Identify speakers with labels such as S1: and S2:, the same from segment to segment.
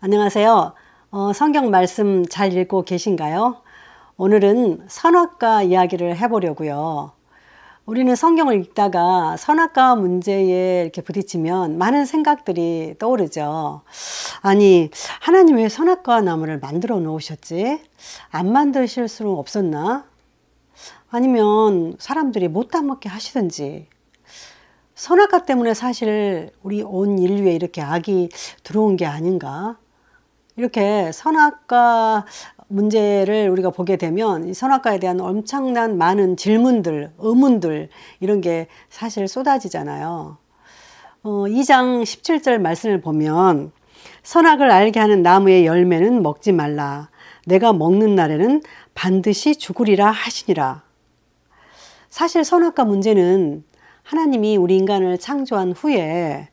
S1: 안녕하세요. 성경 말씀 잘 읽고 계신가요? 오늘은 선악과 이야기를 해보려고요. 우리는 성경을 읽다가 선악과 문제에 이렇게 부딪히면 많은 생각들이 떠오르죠. 아니, 하나님 왜 선악과 나무를 만들어 놓으셨지? 안 만드실 수는 없었나? 아니면 사람들이 못 따먹게 하시든지. 선악과 때문에 사실 우리 온 인류에 이렇게 악이 들어온 게 아닌가? 이렇게 선악과 문제를 우리가 보게 되면 이 선악과에 대한 엄청난 많은 질문들, 의문들 이런 게 사실 쏟아지잖아요. 2장 17절 말씀을 보면 선악을 알게 하는 나무의 열매는 먹지 말라. 내가 먹는 날에는 반드시 죽으리라 하시니라. 사실 선악과 문제는 하나님이 우리 인간을 창조한 후에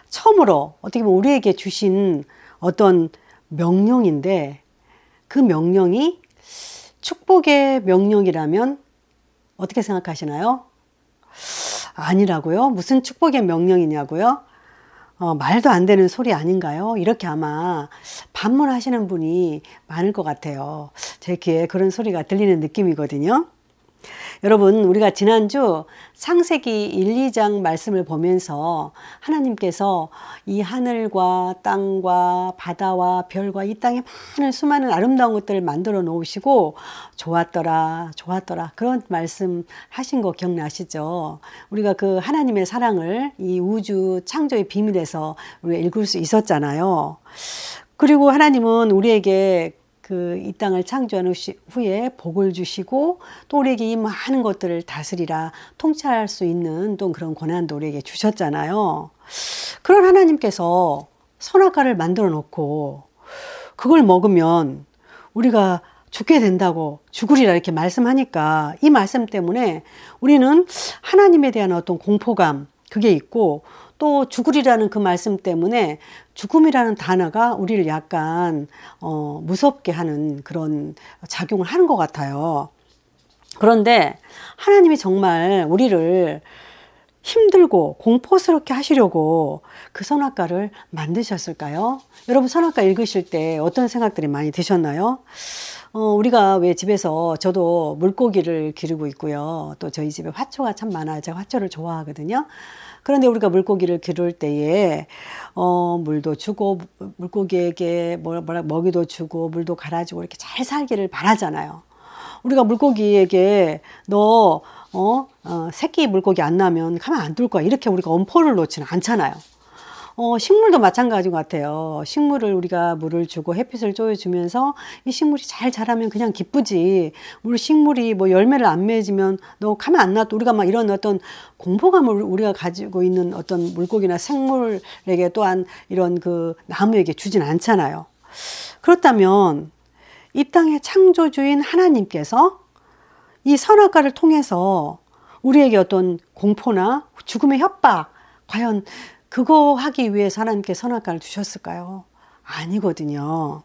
S1: 처음으로 어떻게 보면 우리에게 주신 어떤 명령인데 그 명령이 축복의 명령이라면 어떻게 생각하시나요? 아니라고요? 무슨 축복의 명령이냐고요? 말도 안 되는 소리 아닌가요? 이렇게 아마 반문하시는 분이 많을 것 같아요. 제 귀에 그런 소리가 들리는 느낌이거든요. 여러분, 우리가 지난주 창세기 1, 2장 말씀을 보면서 하나님께서 이 하늘과 땅과 바다와 별과 이 땅에 많은 수많은 아름다운 것들을 만들어 놓으시고 좋았더라, 좋았더라 그런 말씀 하신 거 기억나시죠? 우리가 그 하나님의 사랑을 이 우주 창조의 비밀에서 우리가 읽을 수 있었잖아요. 그리고 하나님은 우리에게 이 땅을 창조한 후에 복을 주시고 또 우리에게 이 많은 것들을 다스리라 통치할 수 있는 또 그런 권한도 우리에게 주셨잖아요. 그런 하나님께서 선악과를 만들어 놓고 그걸 먹으면 우리가 죽게 된다고 죽으리라 이렇게 말씀하니까 이 말씀 때문에 우리는 하나님에 대한 어떤 공포감 그게 있고 또 죽으리라는 그 말씀 때문에 죽음이라는 단어가 우리를 약간 무섭게 하는 그런 작용을 하는 것 같아요. 그런데 하나님이 정말 우리를 힘들고 공포스럽게 하시려고 그 선악과를 만드셨을까요? 여러분 선악과 읽으실 때 어떤 생각들이 많이 드셨나요? 우리가 왜 집에서 저도 물고기를 기르고 있고요. 또 저희 집에 화초가 참 많아요. 제가 화초를 좋아하거든요. 그런데 우리가 물고기를 기를 때에 물도 주고 물고기에게 먹이도 주고 물도 갈아주고 이렇게 잘 살기를 바라잖아요. 우리가 물고기에게 너 새끼 물고기 안 나면 가만 안 둘 거야 이렇게 우리가 엄포를 놓지는 않잖아요. 식물도 마찬가지 같아요. 식물을 우리가 물을 주고 햇빛을 쬐어주면서 이 식물이 잘 자라면 그냥 기쁘지. 우리 식물이 뭐 열매를 안 맺으면 너 가만 안 놔둬. 우리가 막 이런 어떤 공포감을 우리가 가지고 있는 어떤 물고기나 생물에게 또한 이런 그 나무에게 주진 않잖아요. 그렇다면 이 땅의 창조주인 하나님께서 이 선악과를 통해서 우리에게 어떤 공포나 죽음의 협박 과연 그거 하기 위해서 하나님께 선악과를 주셨을까요? 아니거든요.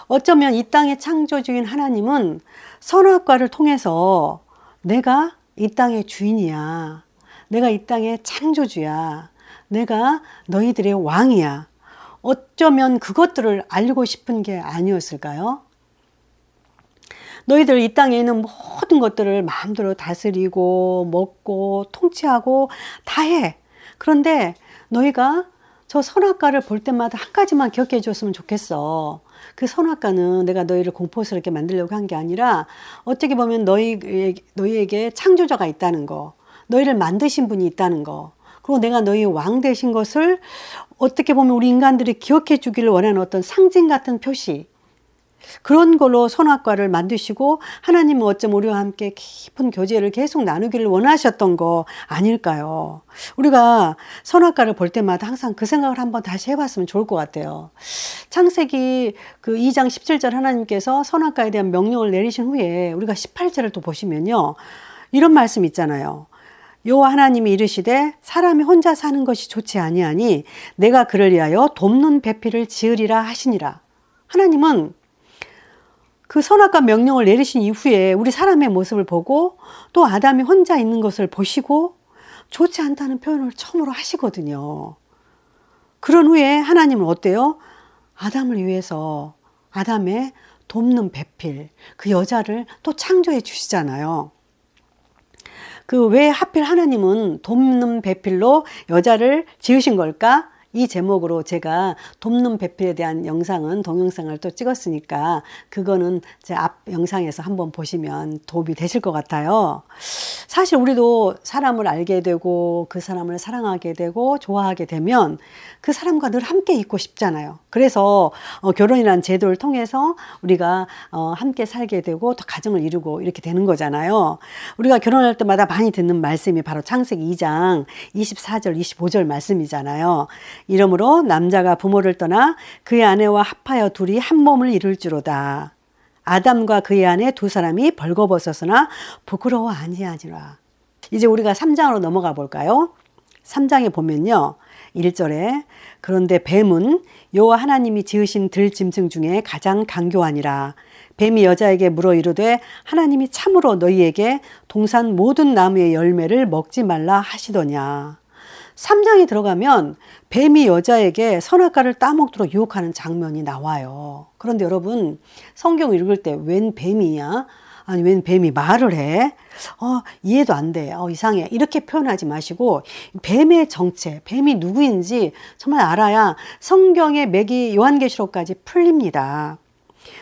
S1: 어쩌면 이 땅의 창조주인 하나님은 선악과를 통해서 내가 이 땅의 주인이야. 내가 이 땅의 창조주야. 내가 너희들의 왕이야. 어쩌면 그것들을 알고 싶은 게 아니었을까요? 너희들 이 땅에 있는 모든 것들을 마음대로 다스리고 먹고 통치하고 다 해. 그런데 너희가 저 선악과를 볼 때마다 한 가지만 기억해 줬으면 좋겠어. 그 선악과는 내가 너희를 공포스럽게 만들려고 한 게 아니라 어떻게 보면 너희에게 창조자가 있다는 거, 너희를 만드신 분이 있다는 거, 그리고 내가 너희 왕 되신 것을 어떻게 보면 우리 인간들이 기억해 주기를 원하는 어떤 상징 같은 표시, 그런 걸로 선악과를 만드시고 하나님은 어쩜 우리와 함께 깊은 교제를 계속 나누기를 원하셨던 거 아닐까요? 우리가 선악과를 볼 때마다 항상 그 생각을 한번 다시 해봤으면 좋을 것 같아요. 창세기 그 2장 17절 하나님께서 선악과에 대한 명령을 내리신 후에 우리가 18절을 또 보시면요. 이런 말씀 있잖아요. 여호와 하나님이 이르시되 사람이 혼자 사는 것이 좋지 아니하니 내가 그를 위하여 돕는 배필을 지으리라 하시니라. 하나님은 그 선악과 명령을 내리신 이후에 우리 사람의 모습을 보고 또 아담이 혼자 있는 것을 보시고 좋지 않다는 표현을 처음으로 하시거든요. 그런 후에 하나님은 어때요? 아담을 위해서 아담의 돕는 배필, 그 여자를 또 창조해 주시잖아요. 그 왜 하필 하나님은 돕는 배필로 여자를 지으신 걸까? 이 제목으로 제가 돕는 배필에 대한 영상은 동영상을 또 찍었으니까 그거는 제 앞 영상에서 한번 보시면 도움이 되실 것 같아요. 사실 우리도 사람을 알게 되고 그 사람을 사랑하게 되고 좋아하게 되면 그 사람과 늘 함께 있고 싶잖아요. 그래서 결혼이라는 제도를 통해서 우리가 함께 살게 되고 또 가정을 이루고 이렇게 되는 거잖아요. 우리가 결혼할 때마다 많이 듣는 말씀이 바로 창세기 2장 24절 25절 말씀이잖아요. 이러므로 남자가 부모를 떠나 그의 아내와 합하여 둘이 한 몸을 이룰 줄로다. 아담과 그의 아내 두 사람이 벌거벗었으나 부끄러워 아니하니라. 이제 우리가 3장으로 넘어가 볼까요? 3장에 보면요. 1절에 그런데 뱀은 여호와 하나님이 지으신 들짐승 중에 가장 간교하니라. 뱀이 여자에게 물어 이르되 하나님이 참으로 너희에게 동산 모든 나무의 열매를 먹지 말라 하시더냐. 3장에 들어가면 뱀이 여자에게 선악과를 따먹도록 유혹하는 장면이 나와요. 그런데 여러분 성경 읽을 때 웬 뱀이냐? 아니 웬 뱀이 말을 해? 이해도 안 돼. 이상해. 이렇게 표현하지 마시고 뱀의 정체, 뱀이 누구인지 정말 알아야 성경의 맥이 요한계시록까지 풀립니다.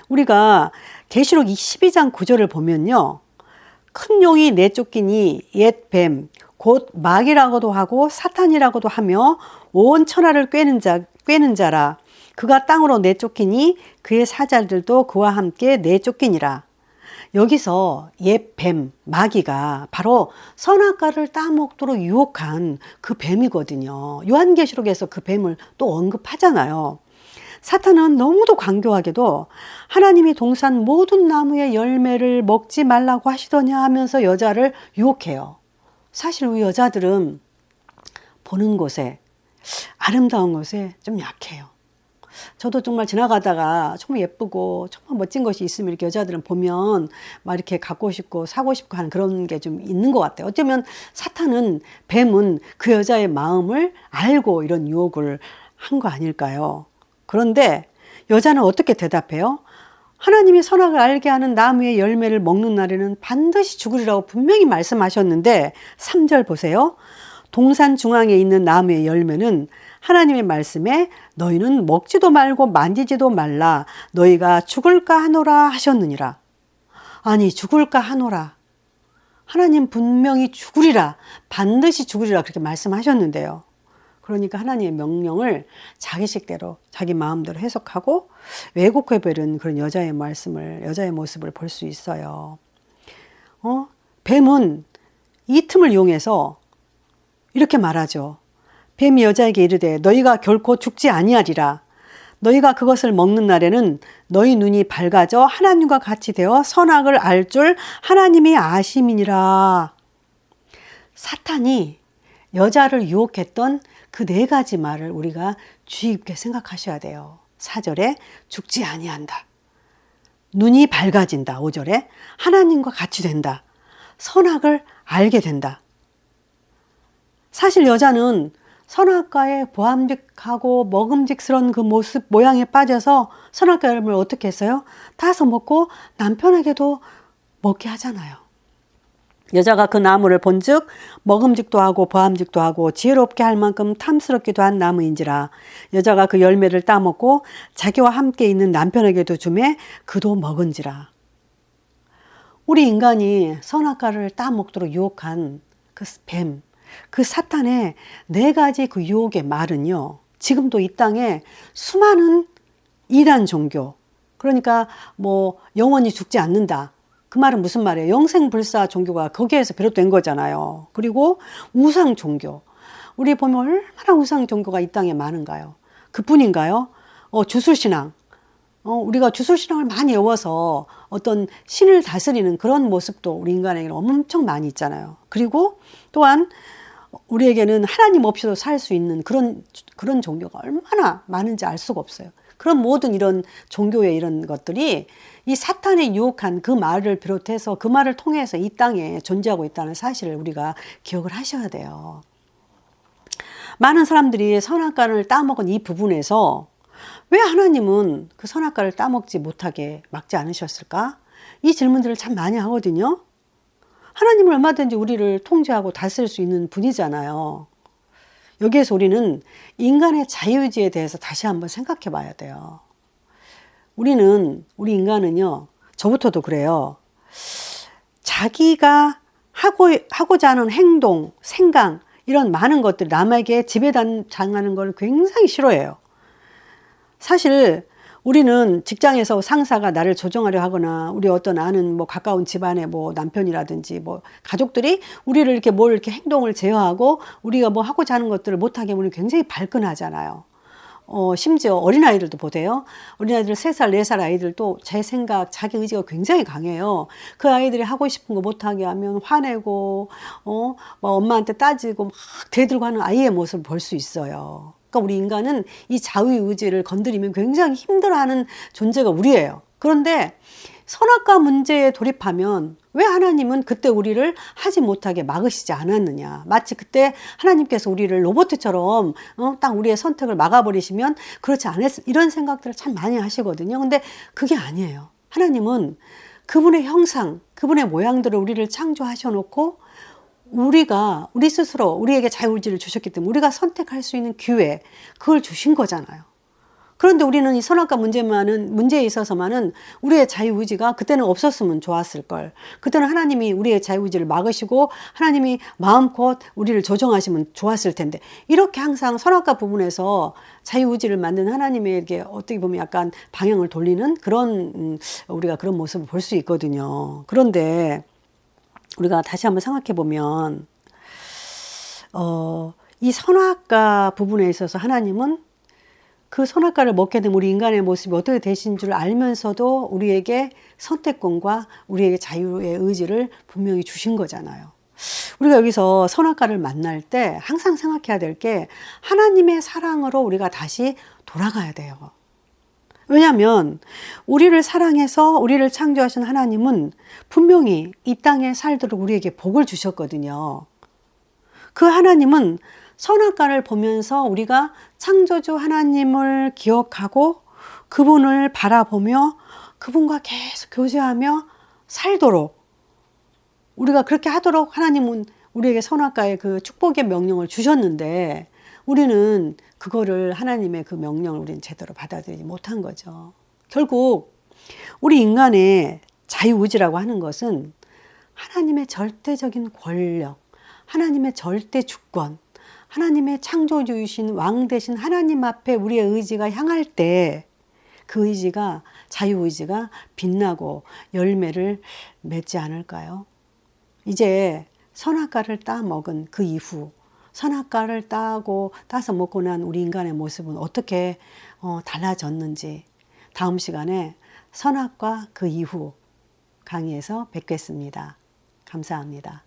S1: 우리가 계시록 12장 9절을 보면요. 큰 용이 내쫓기니 옛 뱀, 곧 마귀라고도 하고 사탄이라고도 하며 온 천하를 꿰는 자라. 그가 땅으로 내쫓기니 그의 사자들도 그와 함께 내쫓기니라. 여기서 옛 뱀, 마귀가 바로 선악과를 따먹도록 유혹한 그 뱀이거든요. 요한계시록에서 그 뱀을 또 언급하잖아요. 사탄은 너무도 간교하게도 하나님이 동산 모든 나무의 열매를 먹지 말라고 하시더냐 하면서 여자를 유혹해요. 사실 우리 여자들은 보는 것에, 아름다운 것에 좀 약해요. 저도 정말 지나가다가 정말 예쁘고 정말 멋진 것이 있으면 이렇게 여자들은 보면 막 이렇게 갖고 싶고 사고 싶고 하는 그런 게 좀 있는 것 같아요. 어쩌면 사탄은, 뱀은 그 여자의 마음을 알고 이런 유혹을 한 거 아닐까요? 그런데 여자는 어떻게 대답해요? 하나님이 선악을 알게 하는 나무의 열매를 먹는 날에는 반드시 죽으리라고 분명히 말씀하셨는데 3절 보세요. 동산 중앙에 있는 나무의 열매는 하나님의 말씀에 너희는 먹지도 말고 만지지도 말라 너희가 죽을까 하노라 하셨느니라. 아니 죽을까 하노라. 하나님 분명히 죽으리라, 반드시 죽으리라 그렇게 말씀하셨는데요. 그러니까 하나님의 명령을 자기 식대로 자기 마음대로 해석하고 왜곡해버린 그런 여자의 말씀을, 여자의 모습을 볼 수 있어요. 뱀은 이 틈을 이용해서 이렇게 말하죠. 뱀이 여자에게 이르되 너희가 결코 죽지 아니하리라. 너희가 그것을 먹는 날에는 너희 눈이 밝아져 하나님과 같이 되어 선악을 알 줄 하나님이 아심이니라. 사탄이 여자를 유혹했던 그 4가지 말을 우리가 주의 깊게 생각하셔야 돼요. 4절에 죽지 아니한다. 눈이 밝아진다. 5절에 하나님과 같이 된다. 선악을 알게 된다. 사실 여자는 선악과에 보암직하고 먹음직스러운 그 모습 모양에 빠져서 선악과 열매를 어떻게 했어요? 따서 먹고 남편에게도 먹게 하잖아요. 여자가 그 나무를 본즉 먹음직도 하고 보암직도 하고 지혜롭게 할 만큼 탐스럽기도 한 나무인지라. 여자가 그 열매를 따먹고 자기와 함께 있는 남편에게도 주매 그도 먹은지라. 우리 인간이 선악과를 따먹도록 유혹한 그 뱀, 그 사탄의 4가지 그 유혹의 말은요, 지금도 이 땅에 수많은 이단 종교, 그러니까 뭐 영원히 죽지 않는다, 그 말은 무슨 말이에요? 영생불사 종교가 거기에서 비롯된 거잖아요. 그리고 우상 종교, 우리 보면 얼마나 우상 종교가 이 땅에 많은가요? 그뿐인가요? 주술신앙, 우리가 주술신앙을 많이 외워서 어떤 신을 다스리는 그런 모습도 우리 인간에게는 엄청 많이 있잖아요. 그리고 또한 우리에게는 하나님 없이도 살 수 있는 그런 종교가 얼마나 많은지 알 수가 없어요. 그런 모든 이런 종교의 이런 것들이 이 사탄이 유혹한 그 말을 비롯해서 그 말을 통해서 이 땅에 존재하고 있다는 사실을 우리가 기억을 하셔야 돼요. 많은 사람들이 선악과를 따먹은 이 부분에서 왜 하나님은 그 선악과를 따먹지 못하게 막지 않으셨을까? 이 질문들을 참 많이 하거든요. 하나님은 얼마든지 우리를 통제하고 다스릴 수 있는 분이잖아요. 여기에서 우리는 인간의 자유의지에 대해서 다시 한번 생각해 봐야 돼요. 우리 인간은요, 저부터도 그래요. 자기가 하고자 하는 행동, 생각, 이런 많은 것들, 남에게 지배당하는 걸 굉장히 싫어해요. 사실 우리는 직장에서 상사가 나를 조정하려 하거나, 우리 어떤 아는 가까운 집안의 남편이라든지 가족들이 우리를 이렇게 이렇게 행동을 제어하고 우리가 하고자 하는 것들을 못하게 하면 굉장히 발끈하잖아요. 심지어 어린아이들도 보세요. 어린아이들 3살, 4살 아이들도 제 생각, 자기 의지가 굉장히 강해요. 그 아이들이 하고 싶은 거 못하게 하면 화내고, 엄마한테 따지고 막 대들고 하는 아이의 모습을 볼 수 있어요. 그러니까 우리 인간은 이 자유의지를 건드리면 굉장히 힘들어하는 존재가 우리예요. 그런데 선악과 문제에 돌입하면 왜 하나님은 그때 우리를 하지 못하게 막으시지 않았느냐. 마치 그때 하나님께서 우리를 로봇처럼 딱 우리의 선택을 막아버리시면 그렇지 않았, 이런 생각들을 참 많이 하시거든요. 근데 그게 아니에요. 하나님은 그분의 형상, 그분의 모양대로 우리를 창조하셔놓고 우리 스스로 우리에게 자유의지를 주셨기 때문에 우리가 선택할 수 있는 기회, 그걸 주신 거잖아요. 그런데 우리는 이 선악과 문제에 있어서만은 우리의 자유의지가 그때는 없었으면 좋았을 걸. 그때는 하나님이 우리의 자유의지를 막으시고 하나님이 마음껏 우리를 조정하시면 좋았을 텐데, 이렇게 항상 선악과 부분에서 자유의지를 만든 하나님에게 어떻게 보면 약간 방향을 돌리는 그런 우리가 그런 모습을 볼 수 있거든요. 그런데 우리가 다시 한번 생각해 보면 이 선악과 부분에 있어서 하나님은 그 선악과를 먹게 되면 우리 인간의 모습이 어떻게 되신 줄 알면서도 우리에게 선택권과 우리에게 자유의 의지를 분명히 주신 거잖아요. 우리가 여기서 선악과를 만날 때 항상 생각해야 될 게 하나님의 사랑으로 우리가 다시 돌아가야 돼요. 왜냐하면 우리를 사랑해서 우리를 창조하신 하나님은 분명히 이 땅에 살도록 우리에게 복을 주셨거든요. 그 하나님은 선악과를 보면서 우리가 창조주 하나님을 기억하고 그분을 바라보며 그분과 계속 교제하며 살도록, 우리가 그렇게 하도록 하나님은 우리에게 선악과의 그 축복의 명령을 주셨는데 우리는 그거를, 하나님의 그 명령을 우리는 제대로 받아들이지 못한 거죠. 결국 우리 인간의 자유의지라고 하는 것은 하나님의 절대적인 권력, 하나님의 절대 주권, 하나님의 창조주이신 왕 되신 하나님 앞에 우리의 의지가 향할 때 그 의지가, 자유의지가 빛나고 열매를 맺지 않을까요? 이제 선악과를 따먹은 그 이후, 선악과를 따서 먹고 난 우리 인간의 모습은 어떻게 달라졌는지 다음 시간에 선악과 그 이후 강의에서 뵙겠습니다. 감사합니다.